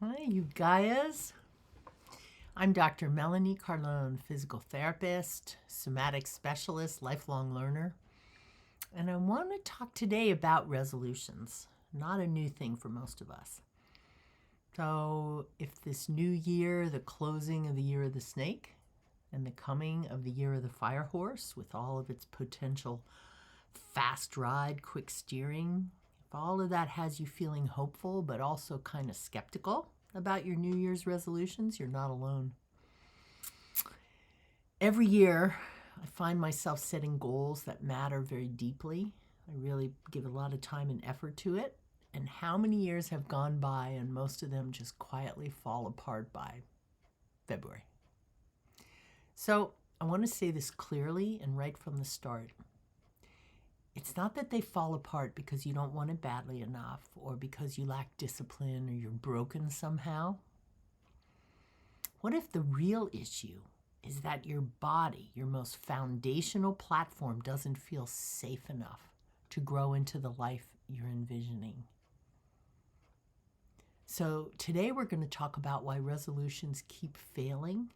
Hi, you guys. I'm Dr. Melanie Carlo, physical therapist, somatic specialist, lifelong learner, and I want to talk today about resolutions. Not a new thing for most of us. So, if this new year, the closing of the year of the snake, and the coming of the year of the fire horse with all of its potential fast ride, quick steering, if all of that has you feeling hopeful but also kind of skeptical about your New Year's resolutions, you're not alone. Every year, I find myself setting goals that matter very deeply. I really give a lot of time and effort to it. And how many years have gone by and most of them just quietly fall apart by February? So I want to say this clearly and right from the start. It's not that they fall apart because you don't want it badly enough or because you lack discipline or you're broken somehow. What if the real issue is that your body, your most foundational platform, doesn't feel safe enough to grow into the life you're envisioning? So today we're going to talk about why resolutions keep failing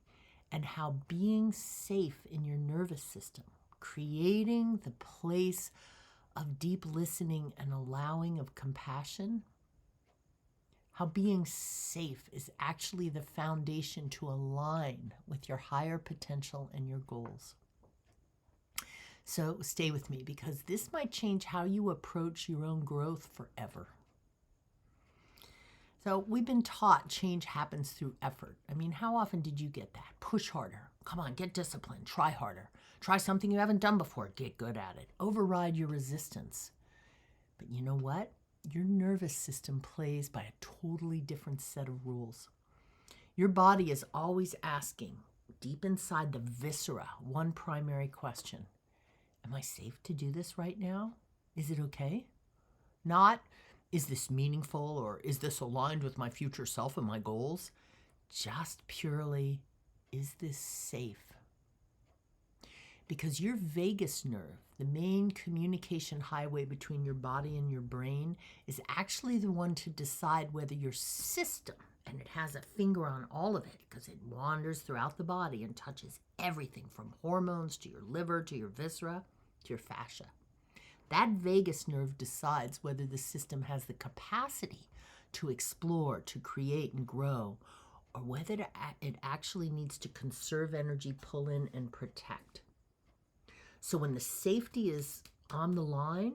and how being safe in your nervous system, creating the place of deep listening and allowing of compassion, how being safe is actually the foundation to align with your higher potential and your goals. So stay with me because this might change how you approach your own growth forever. So we've been taught change happens through effort. I mean, how often did you get that? Push harder. Come on, get disciplined. Try harder. Try something you haven't done before. Get good at it. Override your resistance. But you know what? Your nervous system plays by a totally different set of rules. Your body is always asking, deep inside the viscera, one primary question. Am I safe to do this right now? Is it okay? Not, is this meaningful or is this aligned with my future self and my goals? Just purely, is this safe? Because your vagus nerve, the main communication highway between your body and your brain, is actually the one to decide whether your system, and it has a finger on all of it because it wanders throughout the body and touches everything from hormones to your liver to your viscera to your fascia. That vagus nerve decides whether the system has the capacity to explore, to create and grow, or whether it actually needs to conserve energy, pull in, and protect. So when the safety is on the line,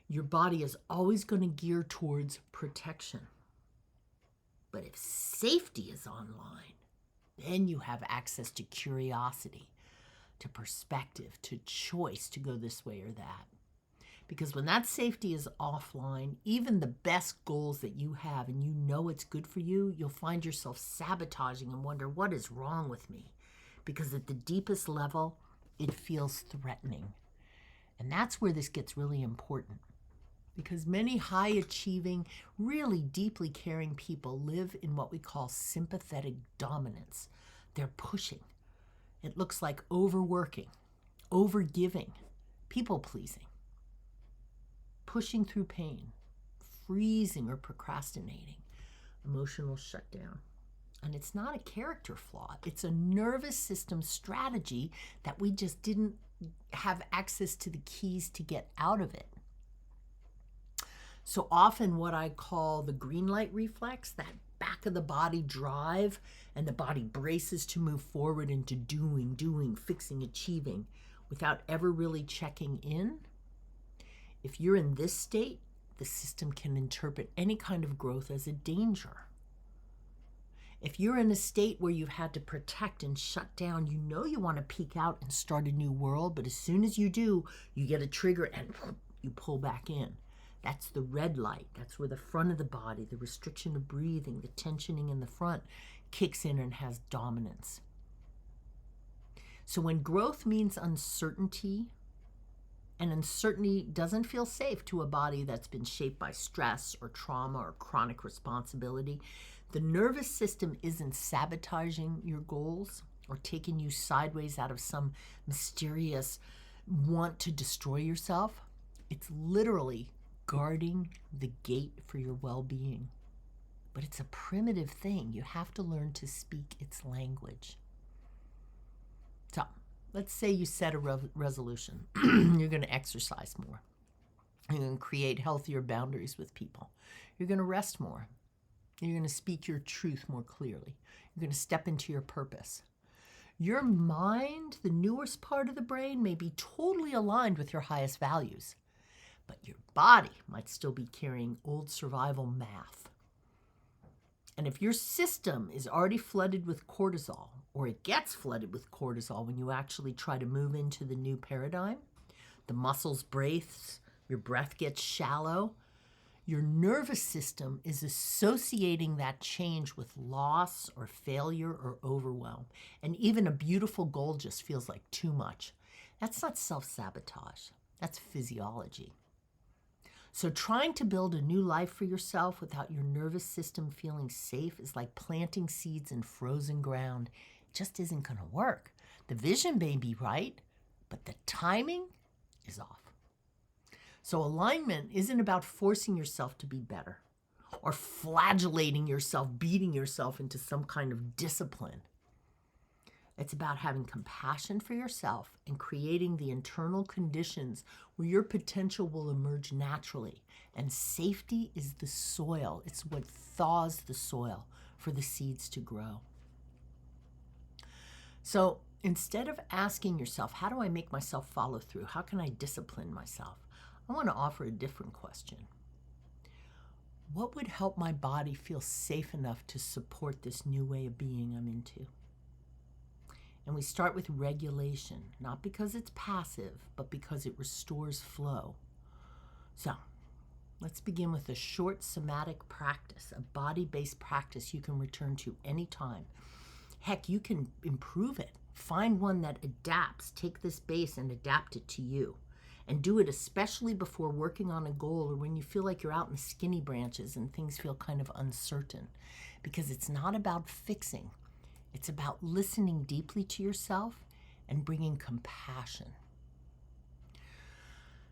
your body is always going to gear towards protection. But if safety is online, then you have access to curiosity, to perspective, to choice to go this way or that. Because when that safety is offline, even the best goals that you have and you know it's good for you, you'll find yourself sabotaging and wonder, what is wrong with me? Because at the deepest level, it feels threatening. And that's where this gets really important. Because many high achieving, really deeply caring people live in what we call sympathetic dominance. They're pushing. It looks like overworking, overgiving, people pleasing, pushing through pain, freezing or procrastinating, emotional shutdown. And it's not a character flaw. It's a nervous system strategy that we just didn't have access to the keys to get out of it. So often what I call the green light reflex, that back of the body drive, and the body braces to move forward into doing, fixing, achieving, without ever really checking in. If you're in this state, the system can interpret any kind of growth as a danger. If you're in a state where you've had to protect and shut down, you know you want to peek out and start a new world, but as soon as you do, you get a trigger and you pull back in. That's the red light. That's where the front of the body, the restriction of breathing, the tensioning in the front kicks in and has dominance. So when growth means uncertainty, and uncertainty doesn't feel safe to a body that's been shaped by stress or trauma or chronic responsibility, the nervous system isn't sabotaging your goals or taking you sideways out of some mysterious want to destroy yourself. It's literally guarding the gate for your well-being. but it's a primitive thing. You have to learn to speak its language. So let's say you set a resolution. You're going to exercise more. You're going to create healthier boundaries with people. You're going to rest more. You're going to speak your truth more clearly. You're going to step into your purpose. Your mind, the newest part of the brain, may be totally aligned with your highest values, but your body might still be carrying old survival math. And if your system is already flooded with cortisol, or it gets flooded with cortisol when you actually try to move into the new paradigm, the muscles brace, your breath gets shallow, your nervous system is associating that change with loss or failure or overwhelm. And even a beautiful goal just feels like too much. That's not self-sabotage. That's physiology. So trying to build a new life for yourself without your nervous system feeling safe is like planting seeds in frozen ground. It just isn't going to work. The vision may be right, but the timing is off. So alignment isn't about forcing yourself to be better or flagellating yourself, beating yourself into some kind of discipline. It's about having compassion for yourself and creating the internal conditions where your potential will emerge naturally. And safety is the soil. It's what thaws the soil for the seeds to grow. So instead of asking yourself, how do I make myself follow through? How can I discipline myself? I want to offer a different question. What would help my body feel safe enough to support this new way of being I'm into? And we start with regulation, not because it's passive, but because it restores flow. So let's begin with a short somatic practice, a body-based practice you can return to anytime. Heck, you can improve it. Find one that adapts. Take this base and adapt it to you. And do it especially before working on a goal or when you feel like you're out in skinny branches and things feel kind of uncertain. Because it's not about fixing. It's about listening deeply to yourself and bringing compassion.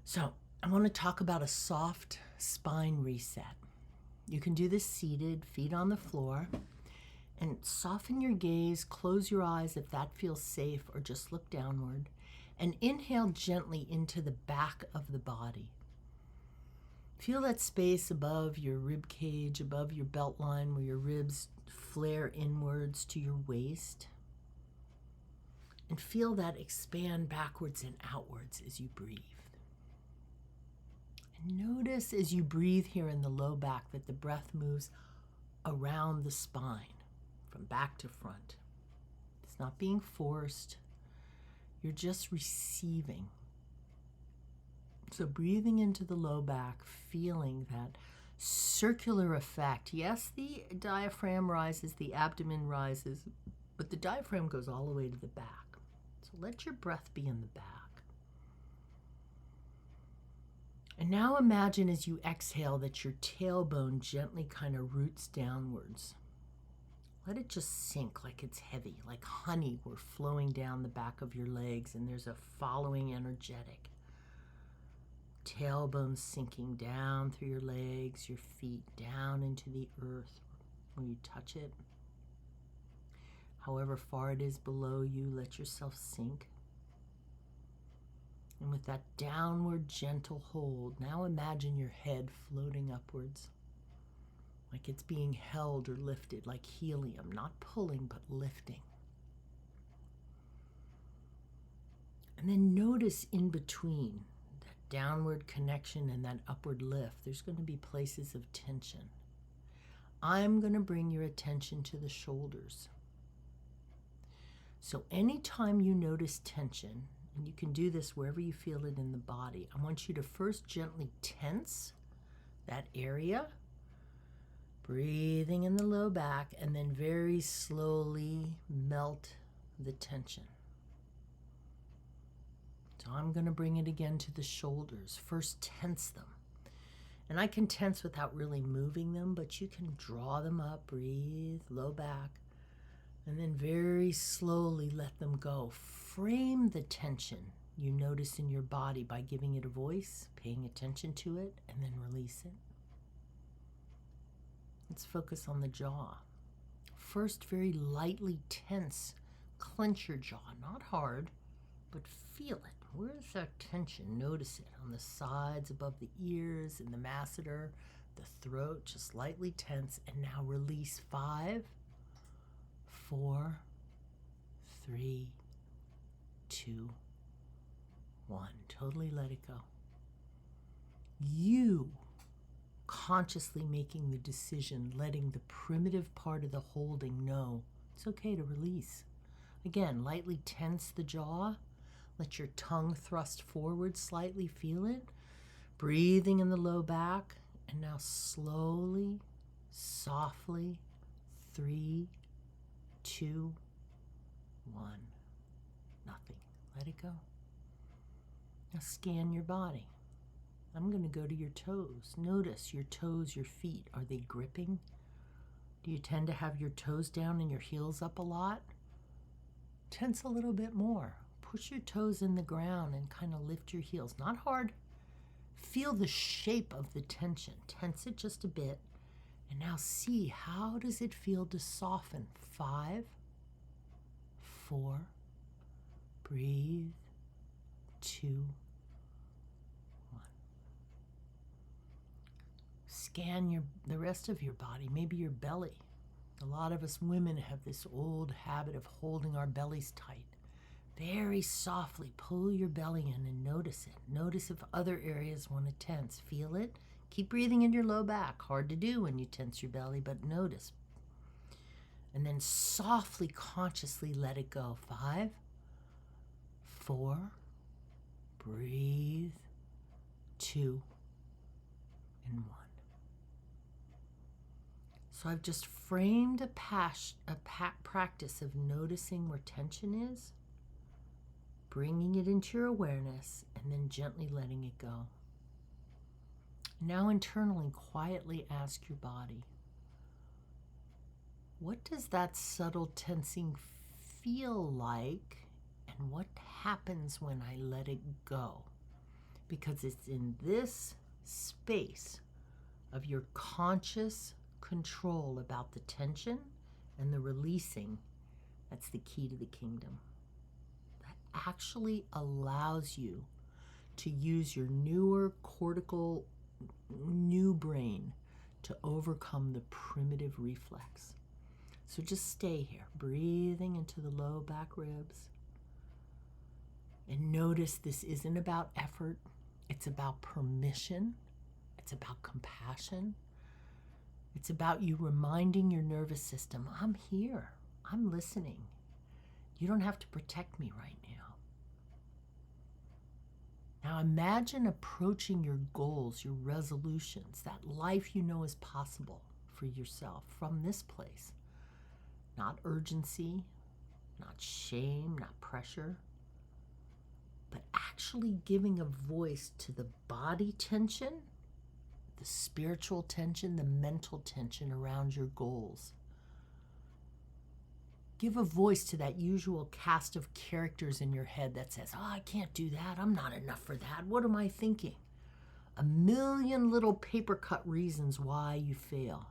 So I want to talk about a soft spine reset. You can do this seated, feet on the floor, and soften your gaze, close your eyes if that feels safe, or just look downward. And inhale gently into the back of the body. Feel that space above your rib cage, above your belt line, where your ribs flare inwards to your waist. And feel that expand backwards and outwards as you breathe. And notice as you breathe here in the low back that the breath moves around the spine, from back to front. It's not being forced. You're just receiving. So breathing into the low back, feeling that circular effect. Yes, the diaphragm rises, the abdomen rises, but the diaphragm goes all the way to the back. So let your breath be in the back. And now imagine as you exhale that your tailbone gently kind of roots downwards. Let it just sink like it's heavy, like honey were flowing down the back of your legs, and there's a following energetic. Tailbone sinking down through your legs, your feet down into the earth when you touch it. However far it is below you, let yourself sink. And with that downward gentle hold, now imagine your head floating upwards. Like it's being held or lifted, like helium, not pulling, but lifting. And then notice in between that downward connection and that upward lift, there's going to be places of tension. I'm going to bring your attention to the shoulders. So anytime you notice tension, and you can do this wherever you feel it in the body, I want you to first gently tense that area, breathing in the low back, and then very slowly melt the tension. So I'm going to bring it again to the shoulders. First tense them. And I can tense without really moving them, but you can draw them up, breathe, low back, and then very slowly let them go. Frame the tension you notice in your body by giving it a voice, paying attention to it, and then release it. Let's focus on the jaw. First, very lightly tense. Clench your jaw, not hard, but feel it. Where's that tension? Notice it on the sides, above the ears, in the masseter, the throat, just lightly tense. And now release. 5, 4, 3, 2, 1. Totally let it go. You consciously making the decision, letting the primitive part of the holding know it's okay to release. Again, lightly tense the jaw. Let your tongue thrust forward slightly. Feel it. Breathing in the low back. And now slowly, softly, 3, 2, 1. Nothing. Let it go. Now scan your body. I'm going to go to your toes. Notice your toes, your feet. Are they gripping? Do you tend to have your toes down and your heels up a lot? Tense a little bit more. Push your toes in the ground and kind of lift your heels. Not hard. Feel the shape of the tension. Tense it just a bit. And now see, how does it feel to soften? 5, 4, breathe, 2, 1. Scan the rest of your body, maybe your belly. A lot of us women have this old habit of holding our bellies tight. Very softly pull your belly in and notice it. Notice if other areas want to tense. Feel it. Keep breathing in your low back. Hard to do when you tense your belly, but notice. And then softly, consciously let it go. 5, 4, breathe, 2, and 1. So I've just framed a practice of noticing where tension is, bringing it into your awareness, and then gently letting it go. Now internally, quietly ask your body, what does that subtle tensing feel like, and what happens when I let it go? Because it's in this space of your conscious control about the tension and the releasing that's the key to the kingdom. That actually allows you to use your newer cortical new brain to overcome the primitive reflex. So just stay here, breathing into the low back ribs. And notice this isn't about effort. It's about permission. It's about compassion. It's about you reminding your nervous system, I'm here. I'm listening. You don't have to protect me right now. Now imagine approaching your goals, your resolutions, that life you know is possible for yourself from this place. Not urgency, not shame, not pressure, but actually giving a voice to the body tension, the spiritual tension, the mental tension around your goals. Give a voice to that usual cast of characters in your head that says, I can't do that. I'm not enough for that. What am I thinking? A million little paper cut reasons why you fail.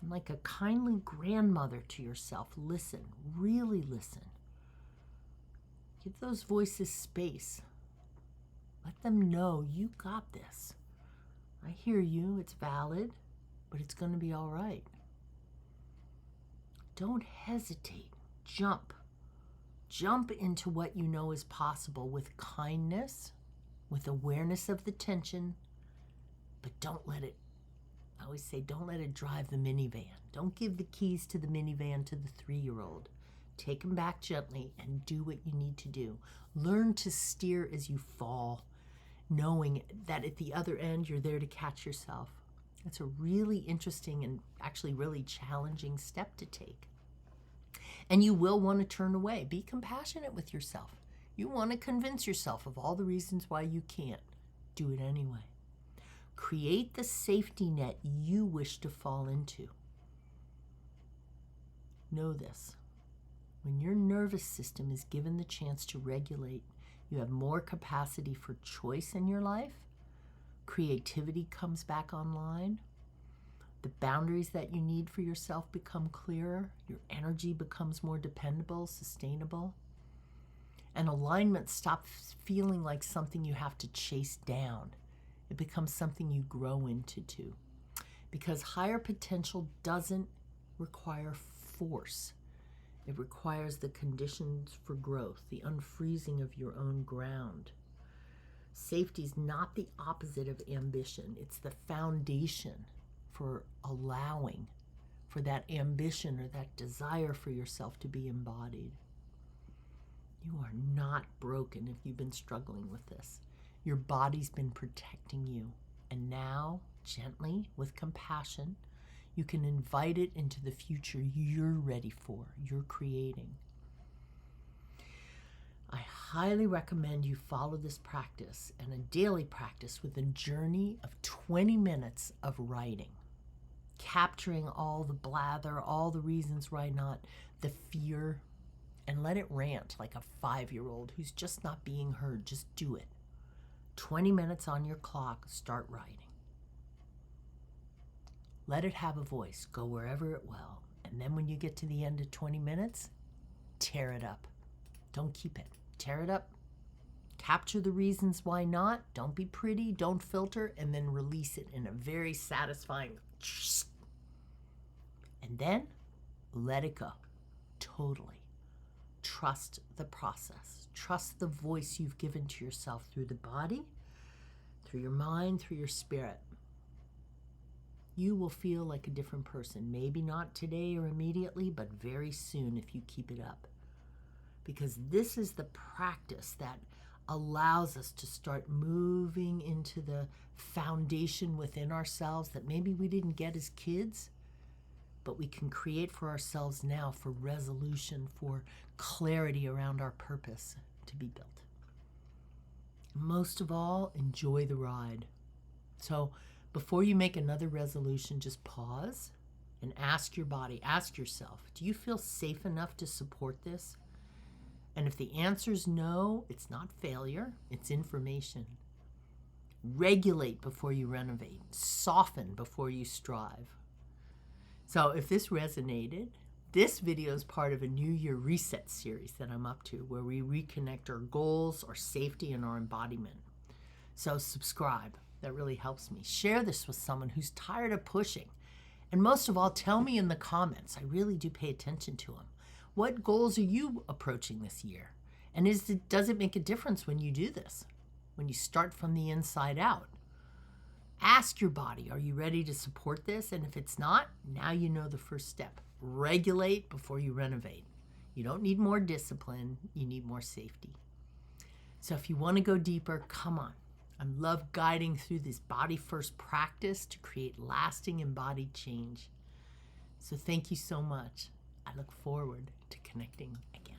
And like a kindly grandmother to yourself, listen, really listen. Give those voices space. Let them know you got this. I hear you, it's valid, but it's going to be all right. Don't hesitate. Jump. Jump into what you know is possible with kindness, with awareness of the tension, but don't let it, I always say, don't let it drive the minivan. Don't give the keys to the minivan to the 3-year-old. Take them back gently and do what you need to do. Learn to steer as you fall, knowing that at the other end you're there to catch yourself. That's a really interesting and actually really challenging step to take. And you will want to turn away. Be compassionate with yourself. You want to convince yourself of all the reasons why you can't. Do it anyway. Create the safety net you wish to fall into. Know this. When your nervous system is given the chance to regulate, you have more capacity for choice in your life. Creativity comes back online. The The boundaries that you need for yourself become clearer. Your energy becomes more dependable, sustainable. And alignment stops feeling like something you have to chase down. It becomes something you grow into too. Because higher potential doesn't require force. It requires the conditions for growth, the unfreezing of your own ground. Safety is not the opposite of ambition. It's the foundation for allowing for that ambition or that desire for yourself to be embodied. You are not broken if you've been struggling with this. Your body's been protecting you. And now, gently, with compassion, you can invite it into the future you're ready for, you're creating. I highly recommend you follow this practice and a daily practice with a journey of 20 minutes of writing, capturing all the blather, all the reasons why not, the fear, and let it rant like a 5-year-old who's just not being heard. Just do it. 20 minutes on your clock, start writing. Let it have a voice, go wherever it will. And then when you get to the end of 20 minutes, tear it up. Don't keep it. Tear it up. Capture the reasons why not. Don't be pretty, don't filter, and then release it in a very satisfying. And then let it go. Totally. Trust the process. Trust the voice you've given to yourself through the body, through your mind, through your spirit. You will feel like a different person. Maybe not today or immediately, but very soon if you keep it up. Because this is the practice that allows us to start moving into the foundation within ourselves that maybe we didn't get as kids, but we can create for ourselves now for resolution, for clarity around our purpose to be built. Most of all, enjoy the ride. So before you make another resolution, just pause and ask your body, ask yourself, do you feel safe enough to support this? And if the answer is no, it's not failure, it's information. Regulate before you renovate. Soften before you strive. So if this resonated, this video is part of a New Year Reset series that I'm up to, where we reconnect our goals, our safety, and our embodiment. So subscribe. That really helps me. Share this with someone who's tired of pushing. And most of all, tell me in the comments. I really do pay attention to them. What goals are you approaching this year? And does it make a difference when you do this? When you start from the inside out? Ask your body, are you ready to support this? And if it's not, now you know the first step. Regulate before you renovate. You don't need more discipline, you need more safety. So if you want to go deeper, come on. I love guiding through this body first practice to create lasting embodied change. So thank you so much. I look forward to connecting again.